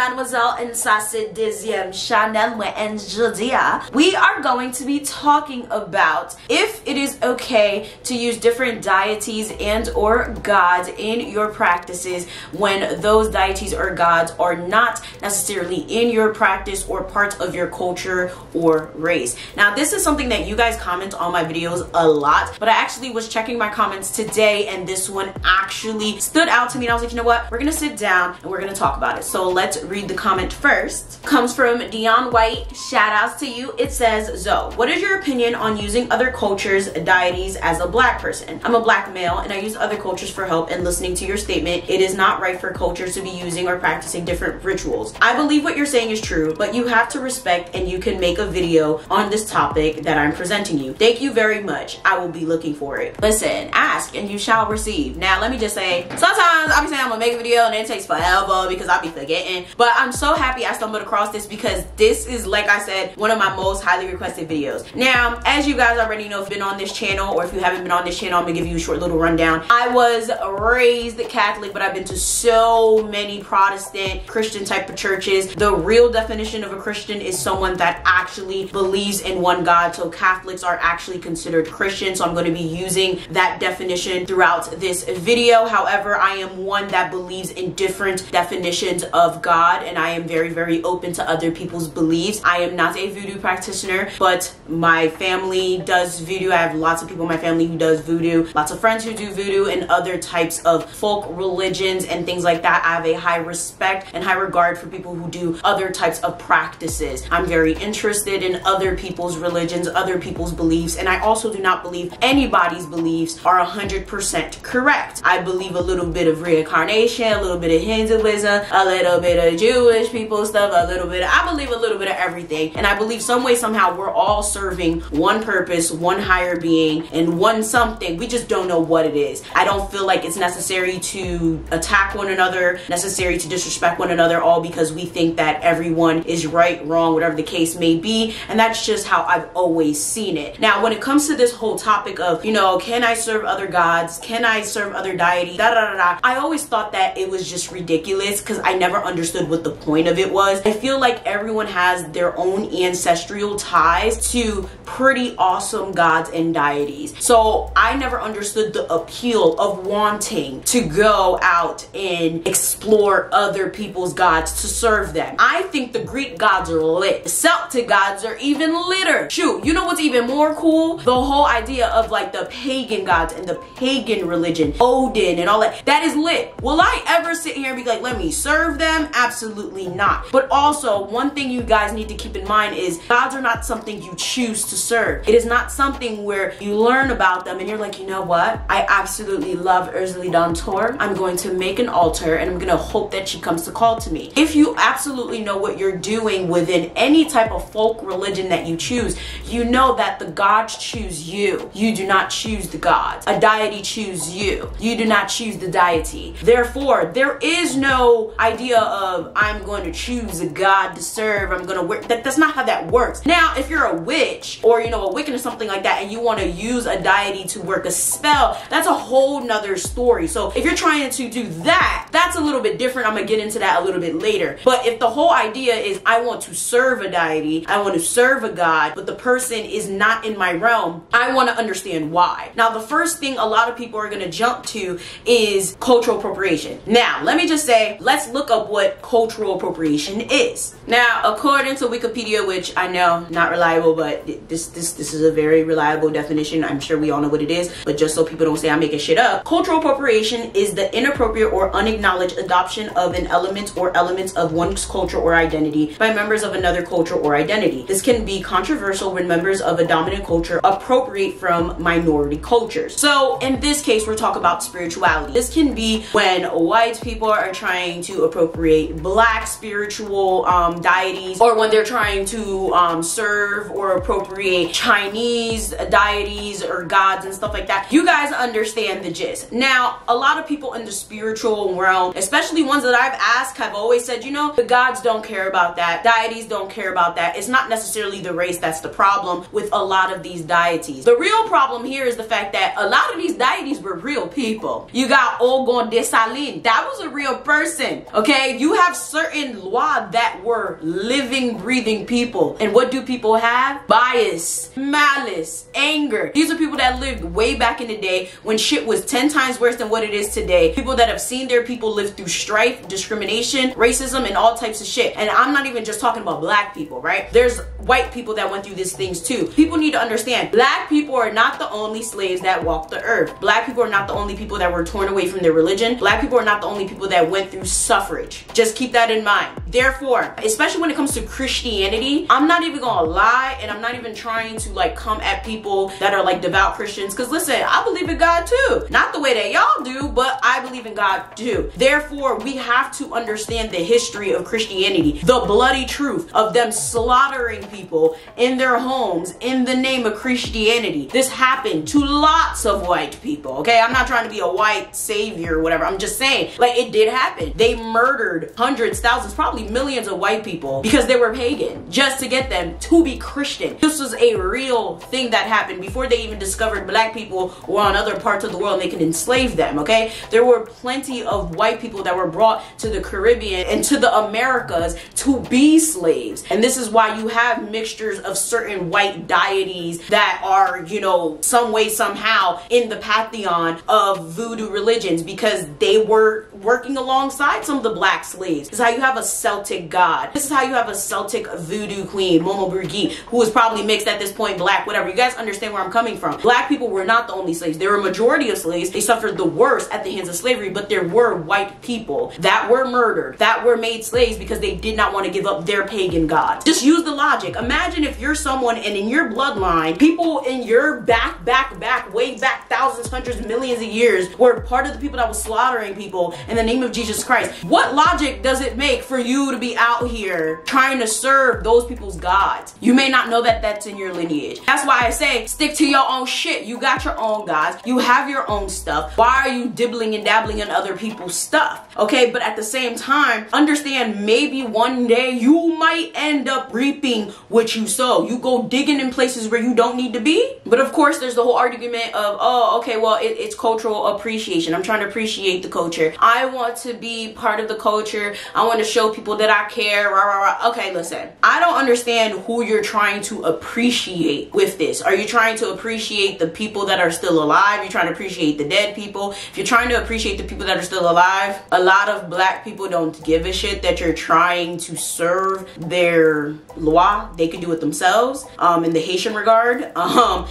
Mademoiselle and Sassid Dizium Chanel and Jodia. We are going to be talking about if it is okay to use different deities and or gods in your practices when those deities or gods are not necessarily in your practice or part of your culture or race. Now, this is something that you guys comment on my videos a lot, but I actually was checking my comments today and this one actually stood out to me, and I was like, you know what, we're gonna sit down and we're gonna talk about it. So let's read the comment first. Comes from Dion White. Shout outs to you. It says, Zoe, what is your opinion on using other cultures' deities as a black person? I'm a black male and I use other cultures for help, and listening to your statement, it is not right for cultures to be using or practicing different rituals. I believe what you're saying is true, but you have to respect, and you can make a video on this topic that I'm presenting you. Thank you very much. I will be looking for it. Listen, ask and you shall receive. Now, let me just say, sometimes I'll be saying I'm gonna make a video and it takes forever because I'll be forgetting, but I'm so happy I stumbled across this because this is, like I said, one of my most highly requested videos. Now, as you guys already know, if you've been on this channel, or if you haven't been on this channel, I'm gonna give you a short little rundown. I was raised Catholic, but I've been to so many Protestant, Christian type of churches. The real definition of a Christian is someone that actually believes in one God. So Catholics are actually considered Christian. So I'm going to be using that definition throughout this video. However, I am one that believes in different definitions of God, and I am very, very open to other people's beliefs. I am not a voodoo practitioner, but my family does voodoo. I have lots of people in my family who does voodoo, lots of friends who do voodoo, and other types of folk religions and things like that. I have a high respect and high regard for people who do other types of practices. I'm very interested in other people's religions, other people's beliefs, and I also do not believe anybody's beliefs are 100% correct. I believe a little bit of reincarnation, a little bit of Hinduism, a little bit of Jewish people stuff, I believe a little bit of everything, and I believe some way, somehow, we're all serving one purpose, one higher being, and one something. We just don't know what it is. I don't feel like it's necessary to attack one another, necessary to disrespect one another, all because we think that everyone is right, wrong, whatever the case may be, and that's just how I've always seen it. Now, when it comes to this whole topic of, you know, can I serve other gods? Can I serve other deities? I always thought that it was just ridiculous because I never understood what the point of it was. I feel like everyone has their own ancestral ties to pretty awesome gods and deities. So I never understood the appeal of wanting to go out and explore other people's gods to serve them. I think the Greek gods are lit. The Celtic gods are even litter. Shoot, you know what's even more cool? The whole idea of like the pagan gods and the pagan religion, Odin and all that. That is lit. Will I ever sit here and be like, let me serve them? Absolutely not. But also, one thing you guys need to keep in mind is gods are not something you choose to serve. It is not something where you learn about them and you're like, you know what? I absolutely love Ursula Dantor. I'm going to make an altar and I'm going to hope that she comes to call to me. If you absolutely know what you're doing within any type of folk religion that you choose, you know that the gods choose you. You do not choose the gods. A deity chooses you. You do not choose the deity. Therefore, there is no idea of I'm going to choose a god to serve. I'm going to work. That's not how that works. Now, if you're a witch or, you know, a Wiccan or something like that, and you want to use a deity to work a spell, that's a whole nother story. So if you're trying to do that, that's a little bit different. I'm going to get into that a little bit later. But if the whole idea is I want to serve a deity, I want to serve a god, but the person is not in my realm, I want to understand why. Now, the first thing a lot of people are going to jump to is cultural appropriation. Now, let me just say, let's look up what cultural appropriation is. Now, according to Wikipedia, which I know not reliable, but this is a very reliable definition. I'm sure we all know what it is, but just so people don't say I'm making shit up, cultural appropriation is the inappropriate or unacknowledged adoption of an element or elements of one's culture or identity by members of another culture or identity. This can be controversial when members of a dominant culture appropriate from minority cultures. So in this case, we're talking about spirituality. This can be when white people are trying to appropriate black spiritual deities, or when they're trying to serve or appropriate Chinese deities or gods and stuff like that. You guys understand the gist. Now, a lot of people in the spiritual realm, especially ones that I've asked, have always said, you know, the gods don't care about that. Deities don't care about that. It's not necessarily the race that's the problem with a lot of these deities. The real problem here is the fact that a lot of these deities were real people. You got Ogon Dessalines. That was a real person. Okay? You have have certain laws that were living, breathing people. And what do people have? Bias, malice, anger. These are people that lived way back in the day when shit was 10 times worse than what it is today. People that have seen their people live through strife, discrimination, racism, and all types of shit. And I'm not even just talking about black people, right? There's white people that went through these things too. People need to understand, black people are not the only slaves that walked the earth. Black people are not the only people that were torn away from their religion. Black people are not the only people that went through suffrage. Just keep that in mind. Therefore, especially when it comes to Christianity, I'm not even gonna lie, and I'm not even trying to like come at people that are like devout Christians, because listen, I believe in God too. Not the way that y'all do, but I believe in God too. Therefore, we have to understand the history of Christianity, the bloody truth of them slaughtering people in their homes in the name of Christianity. This happened to lots of white people, okay? I'm not trying to be a white savior or whatever. I'm just saying, like, it did happen. They murdered hundreds, thousands, probably millions of white people because they were pagan, just to get them to be Christian. This was a real thing that happened before they even discovered black people were on other parts of the world and they could enslave them, okay? There were plenty of white people that were brought to the Caribbean and to the Americas to be slaves. And this is why you have mixtures of certain white deities that are, you know, some way, somehow in the pantheon of voodoo religions, because they were working alongside some of the black slaves. This is how you have a Celtic god. This is how you have a Celtic voodoo queen, Momo Brigitte, who was probably mixed at this point, black, whatever. You guys understand where I'm coming from. Black people were not the only slaves. There were a majority of slaves. They suffered the worst at the hands of slavery, but there were white people that were murdered, that were made slaves because they did not want to give up their pagan god. Just use the logic. Imagine if you're someone and in your bloodline, people in your back, way back thousands, hundreds, millions of years were part of the people that was slaughtering people in the name of Jesus Christ. What logic does it make for you to be out here trying to serve those people's gods? You may not know that that's in your lineage. That's why I say stick to your own shit. You got your own gods. You have your own stuff. Why are you dibbling and dabbling in other people's stuff? Okay, but at the same time, understand maybe one day you might end up reaping what you sow. You go digging in places where you don't need to be. But of course, there's the whole argument of, oh, okay, well, it's cultural appreciation. I'm trying to appreciate the culture. I want to be part of the culture. I want to show people that I care. Rah, rah, rah. Okay, listen, I don't understand who you're trying to appreciate with this. Are you trying to appreciate the people that are still alive? You're trying to appreciate the dead people? If you're trying to appreciate the people that are still alive, a lot of black people don't give a shit that you're trying to serve their law. They can do it themselves. In the Haitian regard,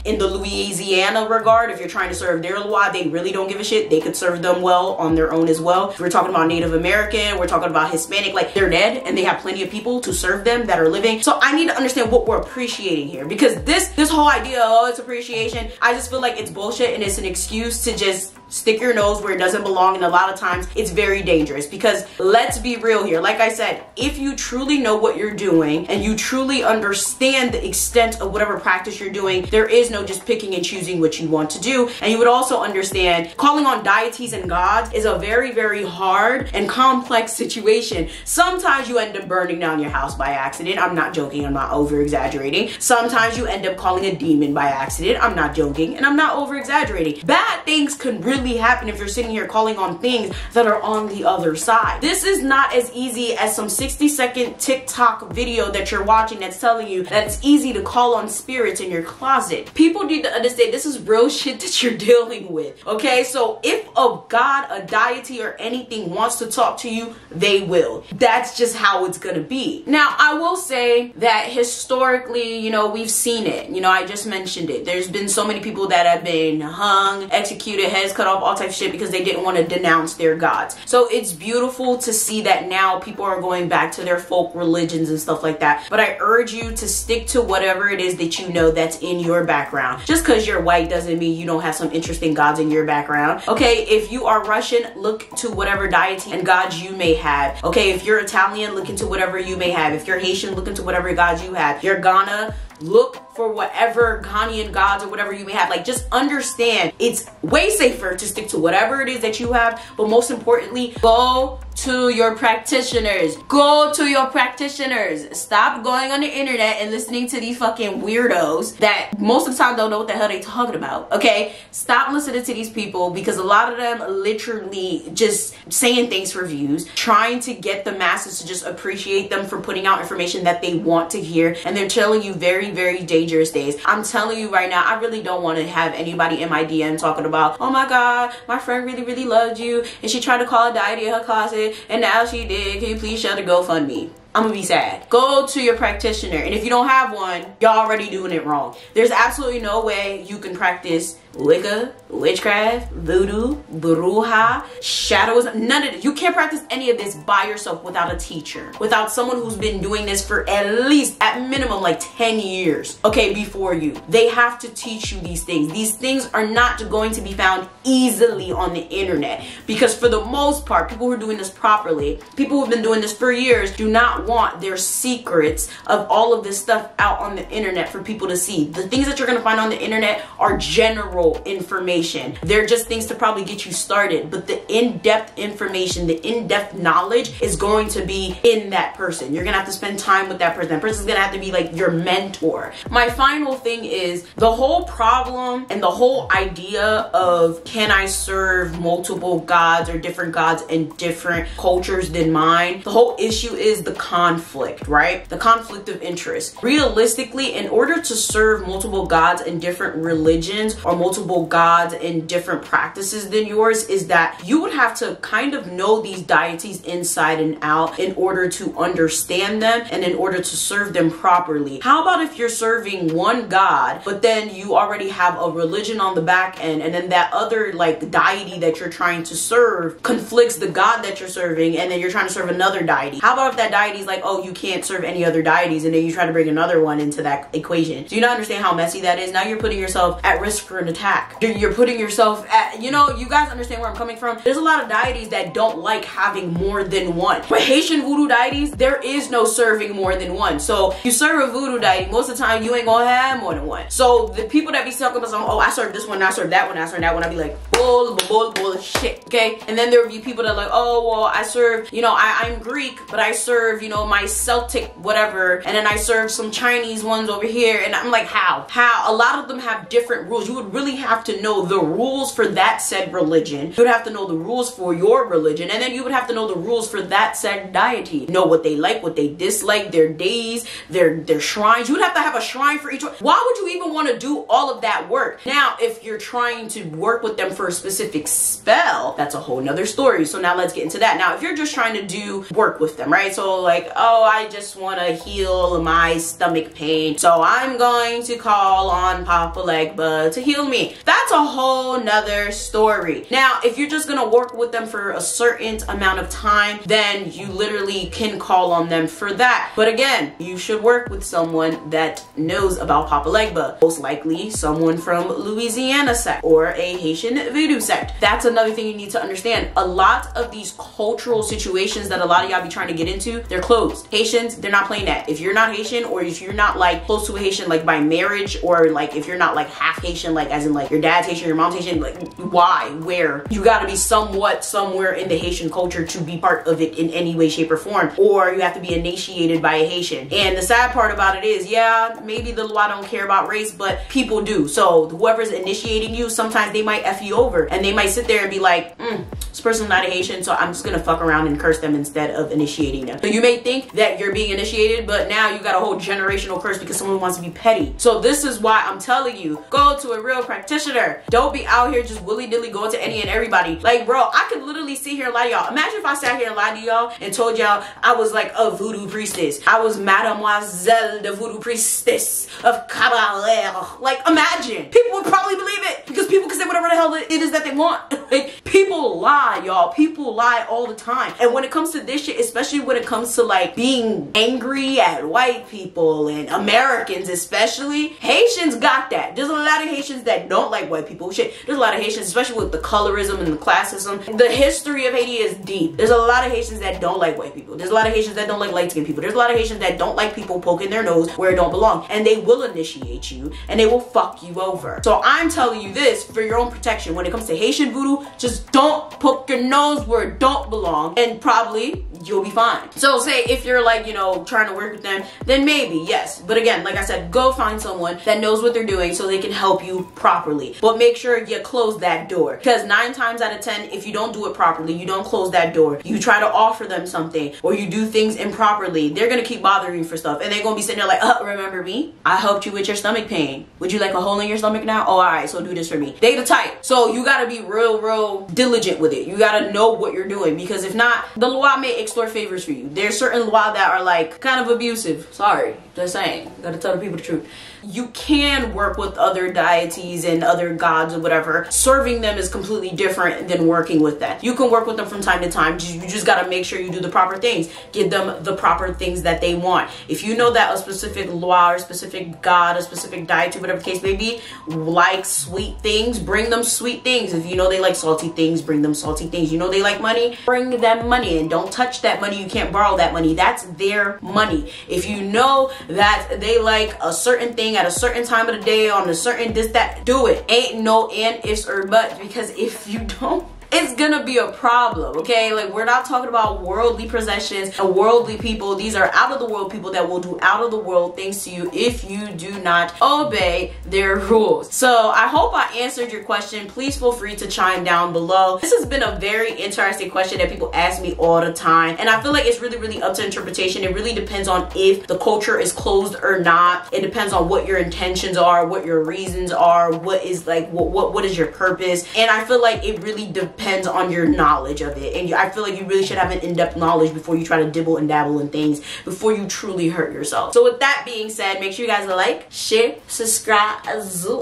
in the Louisiana regard, if you're trying to serve their law, they really don't give a shit. They could serve them well on their own as well. If we're talking about Native American, we're talking about Hispanic, like they're dead and they have plenty of people to serve them that are living. So I need to understand what we're appreciating here, because this whole idea, oh, it's appreciation, I just feel like it's bullshit and it's an excuse to just stick your nose where it doesn't belong, and a lot of times it's very dangerous. Because let's be real here, like I said, if you truly know what you're doing and you truly understand the extent of whatever practice you're doing, there is no just picking and choosing what you want to do. And you would also understand calling on deities and gods is a very, very hard and complex situation. Sometimes you end up burning down your house by accident. I'm not joking, I'm not over exaggerating. Sometimes you end up calling a demon by accident. I'm not joking and I'm not over exaggerating. Bad things can really happen if you're sitting here calling on things that are on the other side. This is not as easy as some 60-second TikTok video that you're watching that's telling you that it's easy to call on spirits in your closet. People need to understand this is real shit that you're dealing with, okay? So if a god, a deity, or anything wants to talk to you, they will. That's just how it's gonna be. Now, I will say that historically, you know, we've seen it. You know, I just mentioned it. There's been so many people that have been hung, executed, heads cut off, all types of shit because they didn't want to denounce their gods. So it's beautiful to see that now people are going back to their folk religions and stuff like that. But I urge you to stick to whatever it is that you know that's in your background. Just because you're white doesn't mean you don't have some interesting gods in your background. Okay, if you are Russian, look to whatever deity and gods you may have. Okay, if you're Italian, look into whatever you may have. If you're Haitian, look into whatever gods you have. You're Ghana, look for whatever Ghanaian gods or whatever you may have. Like, just understand it's way safer to stick to whatever it is that you have, but most importantly, go to your practitioners. Go to your practitioners. Stop going on the internet and listening to these fucking weirdos that most of the time don't know what the hell they talking about, okay? Stop listening to these people, because a lot of them literally just saying things for views, trying to get the masses to just appreciate them for putting out information that they want to hear, and they're telling you very, very dangerous things. I'm telling you right now, I really don't want to have anybody in my DM talking about, oh my god, my friend really, really loved you, and she tried to call a deity in her closet, and now she did. Can you please shut the GoFundMe? I'm gonna be sad. Go to your practitioner, and if you don't have one, you're already doing it wrong. There's absolutely no way you can practice Wicca, witchcraft, voodoo, bruja, shadows, none of it. You can't practice any of this by yourself without a teacher, without someone who's been doing this for at least, at minimum, like 10 years, okay, before you. They have to teach you these things. These things are not going to be found easily on the internet, because for the most part, people who are doing this properly, people who've been doing this for years, do not want their secrets of all of this stuff out on the internet for people to see. The things that you're gonna find on the internet are general information. They're just things to probably get you started, but the in-depth information, the in-depth knowledge is going to be in that person. You're gonna have to spend time with that person. That person's gonna have to be like your mentor. My final thing is the whole problem and the whole idea of, can I serve multiple gods or different gods in different cultures than mine? The whole issue is the conflict, right? The conflict of interest. Realistically, in order to serve multiple gods in different religions or multiple gods in different practices than yours, is that you would have to kind of know these deities inside and out in order to understand them and in order to serve them properly. How about if you're serving one god, but then you already have a religion on the back end, and then that other like deity that you're trying to serve conflicts the god that you're serving, and then you're trying to serve another deity? How about if that deity's like, oh, you can't serve any other deities, and then you try to bring another one into that equation? Do you not understand how messy that is? Now you're putting yourself at risk for an attack. You're putting yourself at, you know, you guys understand where I'm coming from. There's a lot of deities that don't like having more than one. But Haitian voodoo deities, there is no serving more than one. So you serve a voodoo deity, most of the time you ain't gonna have more than one. So the people that be talking about, oh, I serve this one, I serve that one, I serve that one, I be like, bullshit, okay? And then there would be people that are like, oh, well, I serve, you know, I'm Greek, but I serve, you know, my Celtic whatever, and then I serve some Chinese ones over here, and I'm like, how? A lot of them have different rules. You would really have to know the rules for that said religion. You would have to know the rules for your religion, and then you would have to know the rules for that said deity. Know what they like, what they dislike, their days, their shrines. You would have to have a shrine for each one. Why would you even want to do all of that work? Now, if you're trying to work with them for a specific spell, that's a whole nother story. So now let's get into that. Now, if you're just trying to do work with them, right? So like, oh, I just want to heal my stomach pain, so I'm going to call on Papa Legba to heal me. That's a whole nother story. Now, if you're just gonna work with them for a certain amount of time, then you literally can call on them for that. But again, you should work with someone that knows about Papa Legba. Most likely someone from Louisiana sect or a Haitian voodoo sect. That's another thing you need to understand. A lot of these cultural situations that a lot of y'all be trying to get into, they're closed. Haitians, they're not playing that. If you're not Haitian, or if you're not like close to a Haitian like by marriage, or like if you're not like half Haitian, like as in like your dad's Haitian, your mom's Haitian, like why, where? You gotta be somewhat somewhere in the Haitian culture to be part of it in any way, shape, or form, or you have to be initiated by a Haitian. And the sad part about it is, yeah, maybe the law don't care about race, but people do. So whoever's initiating you, sometimes they might F you over, and they might sit there and be like, this person's not a Haitian, so I'm just gonna fuck around and curse them instead of initiating them. So you may think that you're being initiated, but now you got a whole generational curse because someone wants to be petty. So this is why I'm telling you, go to a real practitioner. Don't be out here just willy-nilly going to any and everybody. Like, bro, I could literally sit here and lie to y'all. Imagine if I sat here and lied to y'all and told y'all I was like a voodoo priestess. I was Mademoiselle, the voodoo priestess of Caballero. Like, imagine. People would probably believe it because people can say whatever the hell it is that they want. Like, people lie, y'all. People lie all the time. And when it comes to this shit, especially when it comes to like being angry at white people and Americans especially, Haitians got that. There's a lot of Haitians that don't like white people. Shit, there's a lot of Haitians, especially with the colorism and the classism. The history of Haiti is deep. There's a lot of Haitians that don't like white people. There's a lot of Haitians that don't like light-skinned people. There's a lot of Haitians that don't like people poking their nose where it don't belong. And they will initiate you and they will fuck you over. So I'm telling you this for your own protection. When it comes to Haitian voodoo, just don't poke your nose where it don't belong and probably you'll be fine. So say if you're like, you know, trying to work with them, then maybe, yes. But again, like I said, go find someone that knows what they're doing so they can help you properly. But make sure you close that door, because 9 times out of 10, if you don't do it properly, you don't close that door, you try to offer them something or you do things improperly, they're gonna keep bothering you for stuff and they're gonna be sitting there like, remember me? I helped you with your stomach pain. Would you like a hole in your stomach now? Oh, all right, so do this for me. They the type. So you gotta be real diligent with it. You gotta know what you're doing, because if not, the law may extort favors for you. There's certain law that are like kind of abusive. Sorry, just saying. Gotta tell the people the truth. You can work with other deities and other gods or whatever. Serving them is completely different than working with them. You can work with them from time to time. You just gotta make sure you do the proper things. Give them the proper things that they want. If you know that a specific law or a specific god, a specific deity, whatever the case may be, like sweet things, bring them sweet things. If you know they like salty things, bring them salty things. You know they like money, bring them money, and don't touch that money. You can't borrow that money. That's their money. If you know that they like a certain thing at a certain time of the day on a certain this, that, do it. Ain't no and, ifs, or buts, because if you don't, it's gonna be a problem, okay? Like, we're not talking about worldly possessions and worldly people. These are out of the world people that will do out of the world things to you if you do not obey their rules. So I hope I answered your question. Please feel free to chime down below. This has been a very interesting question that people ask me all the time, and I feel like it's really up to interpretation. It really depends on if the culture is closed or not. It depends on what your intentions are, what your reasons are, what is like what is your purpose. And I feel like it really depends on your knowledge of it, and I feel like you really should have an in-depth knowledge before you try to dibble and dabble in things, before you truly hurt yourself. So with that being said, make sure you guys like, share, subscribe,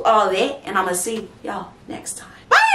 all that, and I'm gonna see y'all next time. Bye.